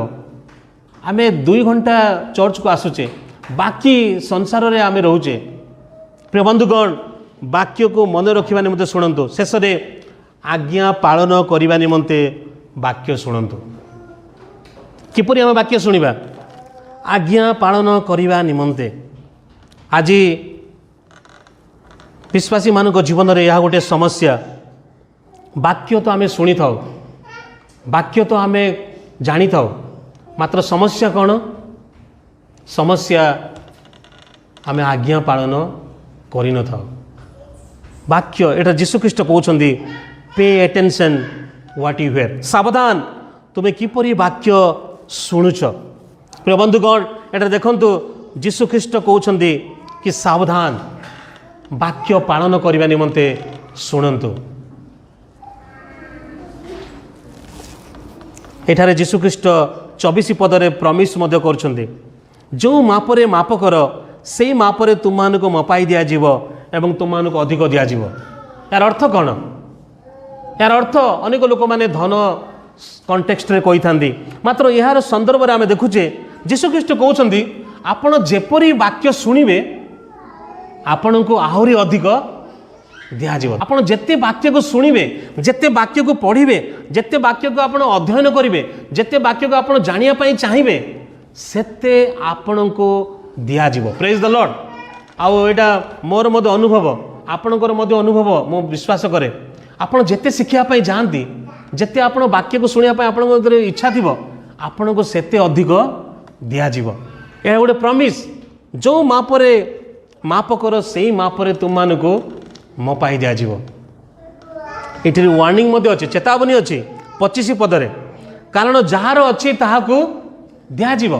आमे 2 घंटा चर्च को आसुचे, बाकी संसार रे आमे रहूचे। प्रिय बंधुगण, वाक्य को मन रखिबा निमंते शुणंतु। शेष रे आज्ञा पालन करिबा निमंते वाक्य शुणंतु। किपरि आमे वाक्य शुणिबा? आज्ञा पालन करिबा निमंते। आज विश्वासी मान जीवन में यह गोटे समस्या। वाक्य तो आमे शुणी थाओ, वाक्य तो आमे जानी थाओ, मात्र समस्या कौन? समस्या आमे आज्ञा पालन करि न थाओ। वाक्य एटा जीशुख्रीष्ट कहउछंदी, pay attention what you here. सावधान, तुमे किपरि वाक्य शुणुछ। प्रिय बंधुगण एटा देखंतु यीशु ख्रीष्ट कहउछंदी कि सावधान वाक्य पालन करने निमंते शुणु। एठारे यीशु ख्रीष्ट 24 पदरे प्रमिश मध्य करछंदी जो मापरे माप कर से मापरे तुमको मपाई दिया जीव एवं तुमको अधिक दिया जीव। यार अर्थ कौन? यार अर्थ अनेक लोक माने धन कंटेक्स्ट रे कही थांदी, मात्र यार संदर्भ में आम देखुचे यीशु ख्रीष्ट कहउछंदी आपण जेपरी वाक्य शुणिबे आपण को आहरी अधिक दियाजिव। आपण जेते वाक्य को शुणिबे, जेते वाक्य को पढ़िबे, जेते वाक्य को आपण अध्ययन करिवे, जेते वाक्य को आपण जानिया पई चाहिबे सेते आपण को दियाजिव। Praise the Lord. आउ एटा मोर मध्य अनुभव, आपणकर मध्य अनुभव मो विश्वास करे। आपण जेते शिखिया पई जानती, जेते आपण वाक्य को सुनिया पई आपण को इच्छा थिबो आपण को सेते अधिक दियाजिव। यह गोटे प्रमिश जो मापरे माप कर से मापरे तुमको मपाई दियाजिव। ये वार्निंग मध्य अच्छे, चेतावनी अच्छी 25 पदरे कारण जार अच्छी ताहाकू दियाजिव।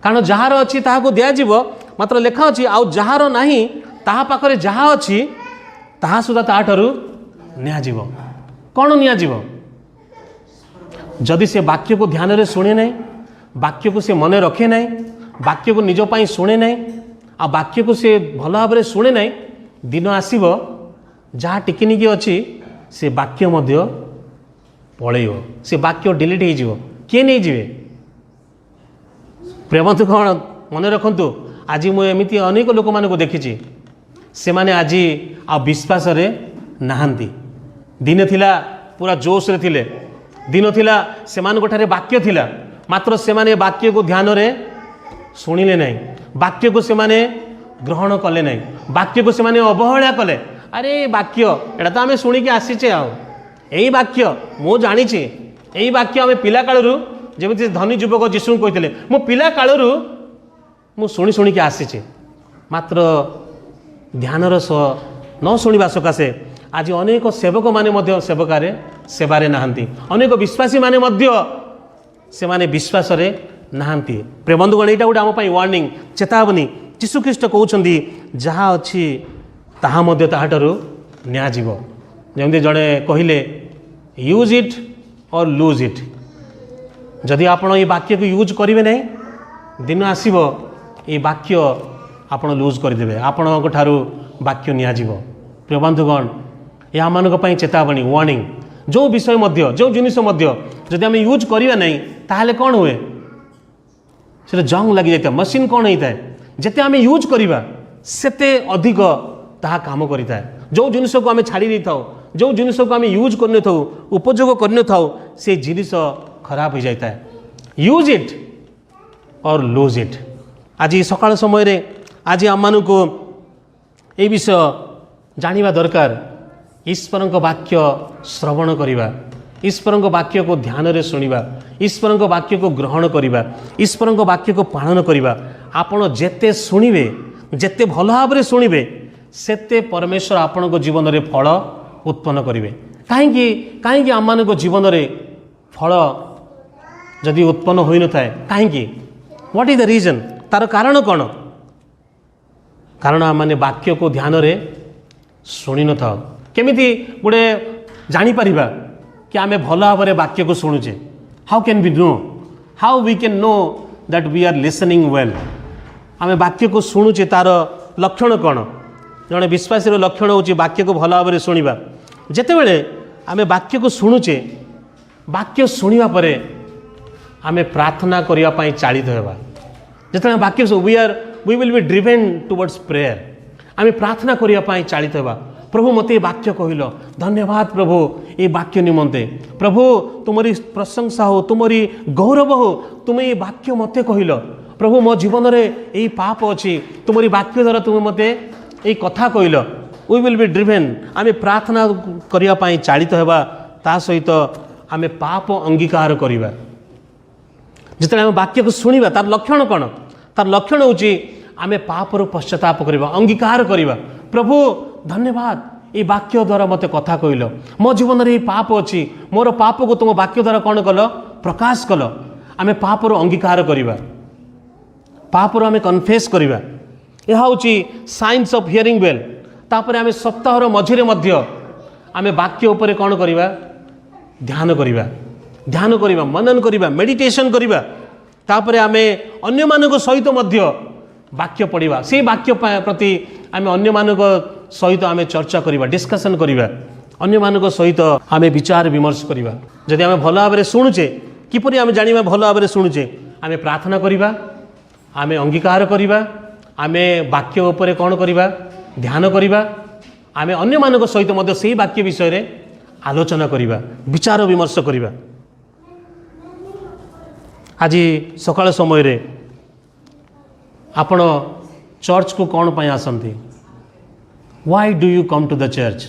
कारण जार अच्छी ताहाकू दियाजिव, मात्र लेखा अच्छी आउ जार नाही ताहा पाखरे जहा अच्छी ताहा सुधा ताठारु नियाजिव। कौन नियाजिव? जदि से वाक्य को ध्यान रे सुने नहीं, वाक्य को से मन रखे नहीं, वाक्य को निज पाई शुणे नहीं, आ वाक्य को से भल भाव में शुणे नहीं, दिन आसीब जहाँ टिकनिकी अच्छी से वाक्य मध्य पलैब, से वाक्य डिलीट हो किए नहीं जीवे। प्रेमंतु कौन मन रखु आज मुझे अनेक लोक मानक देखी से माने आज आ विश्वास रे नहांती। दिन थिला पूरा जोश रे थिले, दिन थिला सेमान ठारे वाक्य थिला, मात्र सेमाने वाक्य को ध्यान रे शुणिले नहीं, वाक्य को सेमाने ग्रहण कले नहीं, वाक्य को सेमाने अवहेला कले। अरे वाक्य एटा तो आम शुणिकी आसीचे, आई वाक्य मु जानी, यही वाक्य आम पिला कालू जमी धनी युवक जीशु कहते मो पिला कालू मु शुणी शुणिकी आसीचे, मात्र ध्यानर सह न शुणा सकाशे आज अनेक सेवक माने सेवकारे सेवारे नहांती, अनेक विश्वासी माने से माने विश्वास रे नहांती। प्रिय बंधुगण यहाँ गोटे आम वार्निंग, चेतावनी। यीशु ख्रीष्ट कहउछंदी जहाँ अच्छी ताहा मध्य ताहाठारु नियाजिव। जमती जड़े कहले यूज इट और लूज इट। जदि आपण ये वाक्य को यूज करेंगे नहीं, दिन आसीब ये वाक्य आपण लूज करदे, आपण ठारू वाक्य नियाजिव। प्रिय बंधुगण यहाँ मानक चेतावनी, वार्निंग। जो विषय मध्य जो जिनिस मध्य जदि आम यूज करवा नहीं ताहले कौन हुए, से जंग लगी जाता। मशीन कौन होता है, जिते आम यूज करवा सेते अधिक ताहा काम करता है। जो जिनिस को आम छाड़ी नहीं था, जो जिनिस को आम यूज करने था, उपयोग करने था, से जिनिस खराब हो जाता है। यूज इट और लूज इट। आज सकाळ समय रे आज आम मानक ये विषय जानिबा दरकार। ईश्वर वाक्य श्रवण करिबा, ईश्वर वाक्य को ध्यान रे सुनिबा, ईश्वर वाक्य को ग्रहण करिबा, ईश्वर वाक्य को पालन करिबा। आपण जेते सुनिबे, जेते भल भाव रे सुनिबे, सेते परमेश्वर आपण को जीवन रे फल उत्पन्न करिवे। काहेकि आम मान जीवन रे फल जदि उत्पन्न होई न थाए, काहेकि व्हाट इज द रीजन? तार कारण कौन? कारण आम माने वाक्य को ध्यान रे शुणी न था। केमिति गोटे जानी परिबा कि आमे भल भाव में वाक्य को शुणुचे? How can we know, how we can know that we are listening well? आमे वाक्य को शुणुचे तार लक्षण कौन? जड़े विश्वासी लक्षण होची वाक्य को भल भाव में शुणा। जितेबले आमे वाक्य को शुणुचे, वाक्य शुणा परे आमे प्रार्थना करिया पई चालित हेबा। जिते वाक्य we will be driven towards prayer. आमे प्रार्थना करिया पई चालित हेबा। प्रभु मते वाक्य कहल, धन्यवाद प्रभु ये वाक्य निमंते। प्रभु तुमरी प्रशंसा हो, तुमरी गौरव हो, तुम ये वाक्य मते कहल। प्रभु मो जीवन रे यही पाप अच्छी, तुमरी वाक्य द्वारा तुम मते ये कथा कहल। We will be driven. आमे प्रार्थना करिया पई चालित हेबा, ता सहित आमे पाप अंगीकार करिबा। जिते आम वाक्य को शुणा तार लक्षण कौन? तार लक्षण होची आमे पापर पश्चाताप करिबा, अंगीकार करिबा। प्रभु धन्यवाद ये वाक्य द्वारा मते कथा कहल, मो जीवन रे पाप अच्छी, मोर पाप को तुम वाक्य द्वारा कौन कल? प्रकाश कल। आमे पापर अंगीकार करिबा पापर आमे कन्फेस करिबा यह होची साइंस ऑफ हियरिंग वेल तापर आमे सप्ताहर मझिरे मध्य आमे वाक्य उपरे कौन करिबा ध्यान करिबा मनन करिबा मेडिटेशन करिबा तापर आमे अन्य मानक सहित मध्य वाक्य पढ़िबा से वाक्य प्रति आमे अन्य मानक सहित आमे चर्चा करिबा डिस्कशन करिबा अन्य मानक सहित आमे विचार विमर्श करिबा जदि आमे भलो भाबरे शुणुचे किपरि आमे जानिबा भलो भाबरे शुणुचे आमे प्रार्थना करिबा आमे अंगीकार करिबा आमे वाक्य उपरे कौन करिबा ध्यान करिबा आमे अन्य मानक सहित मध्य सेही वाक्य विषय रे आलोचना करिबा विचार विमर्श करिबा आज सकाळ समय रे आपण चर्च को कौन पाई आसंती why do you come to the church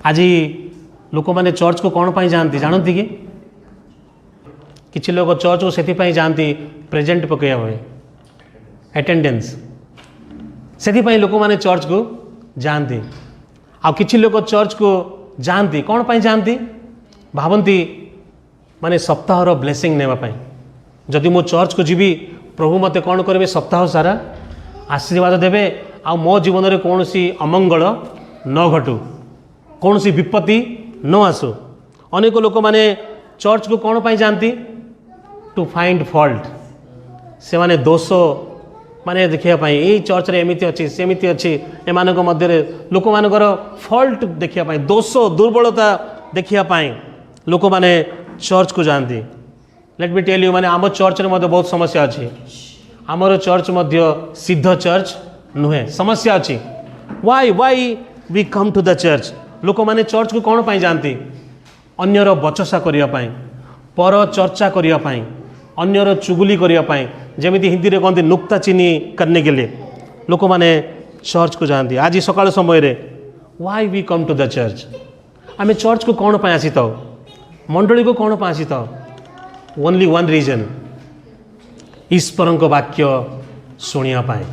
आज लोक माने चर्च को कौन पाई जानती जानती कि किछि लोग चर्च को सेति पाई जानती प्रेजेंट पकया हुए अटेंडेंस सेति पाई लोक माने चर्च को जानती आ किछि लोग चर्च को जानती कौन पाई जानती भावंती माने सप्ताहर ब्लेसिंग नेवा पाई जदि मो चर्च को जीवी प्रभु मते कौन करेंगे सप्ताह सारा आशीर्वाद देवे आ मो जीवन में कौन सी अमंगल न घटू कौन सी विपत्ति न आसू अनेक लोक माने चर्च को कौन पाई जानती टू फाइंड फॉल्ट से माने दोष माने देखिया पाई ए चर्च रे एमिति अछि सेमिति अछि एमानक मध्य लोक मानकर फॉल्ट देखिया पाई दोष दुर्बलता देखिया पाई लोक माने चर्च को जानती लेट मी टेल यू माने आम चर्च रे मध्य बहुत समस्या अछि आमर चर्च मध्य सिद्ध चर्च नुहे समस्या अछि why we come to the church लोक माने चर्च को कौन पाई जानती अन्यर बचसा करिया पाई पर चर्चा करिया पाई अन्यर चुगुली करिया पाई जेमिति हिंदी रे कहते नुक्ता चीनी करने के लिए लोक माने चर्च को जानती आज सकाळ समय रे why we come to the church आमे चर्च को कौन पाई आसी थाओ मंडली को कौन पाई आसी थाओ ओनली वन रीजन ईश्वर वाक्य शुणिया पाए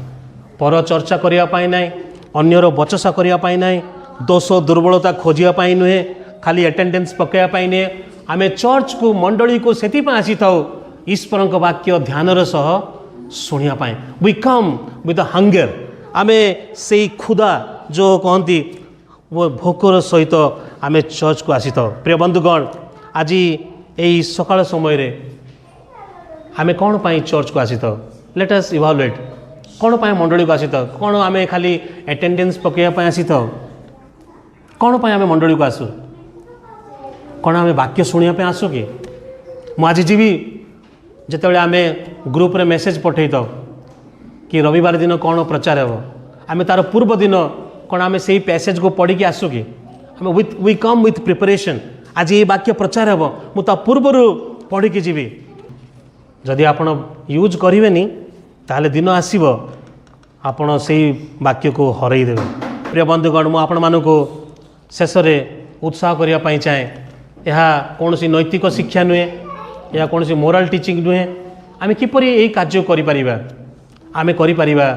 पर चर्चा करिया पाई नाही अन्यर बचसा करिया पाई नाही दोष दुर्बलता खोजिया पाई नुहे खाली अटेंडेंस पकया पाई नुहे आमे चर्च को मंडली को सेति पाई आसी थाओ ईश्वर वाक्य ध्यानर सह शुणिया पाए वी कम विथ हंगर आमे से खुदा जो कहती वो भोकर सहित आमे चर्च को आसी थाओ प्रिय बंधुगण आज यही सकाळ समय रे आमे कौन पाई चर्च को आसी थाओ लेट अस इवालुएट कौन पाई मंडली को आसी थाओ कौन आमे खाली अटेंडेंस पकया पाई आसी थाओ कौन पाई आमे मंडली को आसु कौन आमे वाक्य शुणिया पे आसु कि मुझे जीवी जितेबाला आमे ग्रुप रे मेसेज पठे थाओ कि रविवार दिन कौन प्रचार हे आमे तार पूर्व दिन कौन आमे सेही पैसेज को पढ़ी आसु कि आमे वी कम विथ प्रिपरेशन आज ये वाक्य प्रचार हे मुझे पूर्वर पढ़ी जीवी जदि आपण यूज करेंगे ताहले दिन आसीब आपण से वाक्य को हरई देवे प्रिय बंधुगण मु आपण मानक शेष में उत्साह करने चाहे यह कौन सी नैतिक शिक्षा नुहे या कौन सी मोराल टीचिंग नुहे आम किपर यही कार्य करिपरिबा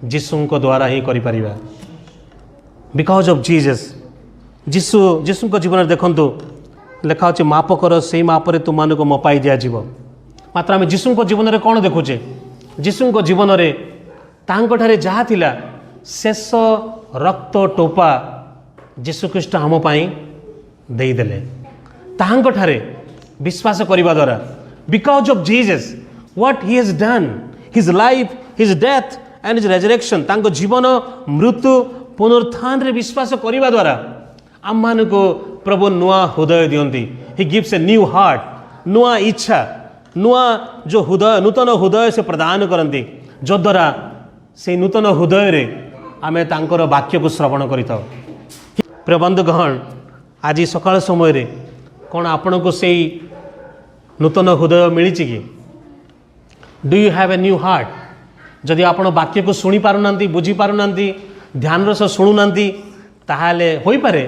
जीसु द्वारा ही करिपरिबा बिकॉज ऑफ जीसस जीसु जीवन देखंतु लिखा अच्छे माप कर से मापरे तुम मानक मपाई दिज्व मात्र आम जीसु जीवन में कौन देखुचे जीसु जीवन में तांकठारे जहाँ थिला शेष रक्त टोपा जीशुख्रीष्ट आम देदेले तांकठारे विश्वास करने द्वारा because of Jesus what he has done his life his death and his resurrection तांको जीवन मृत्यु पुनरुत्थान रे विश्वास करने द्वारा आम मान को प्रभु नुआ हृदय दियंती he gives a new heart नुआ इच्छा नुआ जो हृदय नूतन हृदय से प्रदान करती जद्वारा से नूतन हृदय रे आमे तांकर वाक्य को श्रवण करिता प्रिय बंधुगण आज सकाळ समय रे कौन आपण को से नूतन हृदय मिली कि do you have a new heart जदि आपण वाक्य को शुणी पारुना बुझी पारुना ध्यान रस शुणुना ताहले होई पारे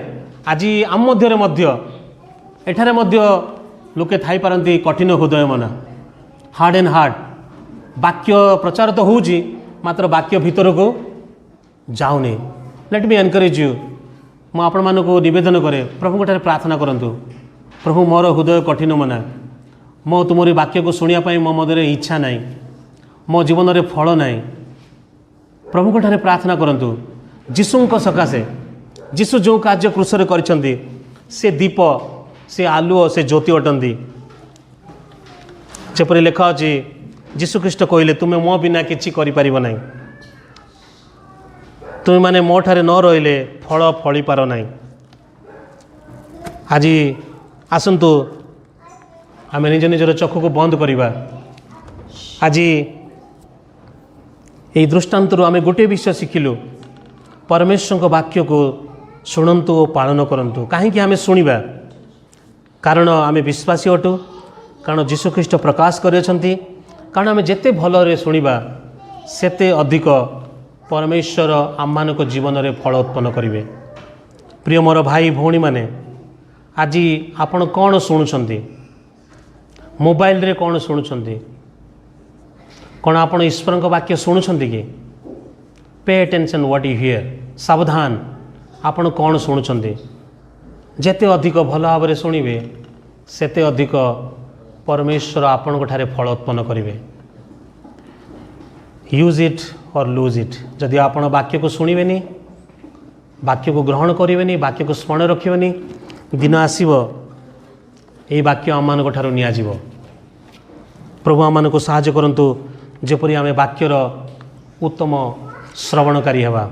आज आम मध्य एठारे मध्य लोके थाई पारंती कठिन हृदय मना हार्ड एंड हार्ट वाक्य प्रचार तो होउची मात्र वाक्य भीतर को जाऊनी लेट मी एनकरेज यू मु आपण मानको निवेदन करे प्रभु ठारे प्रार्थना करंतु प्रभु मोर हृदय कठिन मना मो तुमरी वाक्य को शुणा मो मदर इच्छा ना मो जीवन में फल ना प्रभु को ठारे प्रार्थना करंतु जीशु सकाशे जीशु जो कार्य क्रूसरे करिसेंती से दीप से आलुओ से ज्योति अटंती जपरी लेखा अच्छी जीशु ख्रीष्ट कहले तुम्हें मो बिना किसी करि ना तुम्हें माने मो ठारे न रहिले फल फली पार ना आज आसतु आम निज निजर चक्षु को बंद करवा आज यही दृष्टांतर आम गोटे विषय शिखिलु परमेश्वर को वाक्य को शुणु और पालन करूँ कहीं आम शुणा कारण आम विश्वासी अटू कारण जीशुख्रीष्ट प्रकाश कर कारण आम जिते भल शुणा सेते अधिक परमेश्वर आम मान जीवन में फल उत्पन्न करेंगे। प्रिय मोर भाई भौणी मैंने आज आपण कौन शुणुंट मोबाइल रे कौन शुणुंट कौन आपण ईश्वर का वाक्य शुणुंट कि pay attention what you here सावधान आपण कौन शुणुंट जेते अधिक भल भाव शुणवे सेते अधिक परमेश्वर आपण ठारे फल उत्पन्न करेंगे। यूज इट और लूज इट जदि आपण वाक्य को शुणवेनी वाक्य को ग्रहण करेंगे वाक्य को स्मरण रखें दिन आसव यही वाक्य आम मान ठार नियाजिव। प्रभु आम को साहाय्य करंतु जेपरि आमे वाक्यर उत्तम श्रवणकारी हेबा।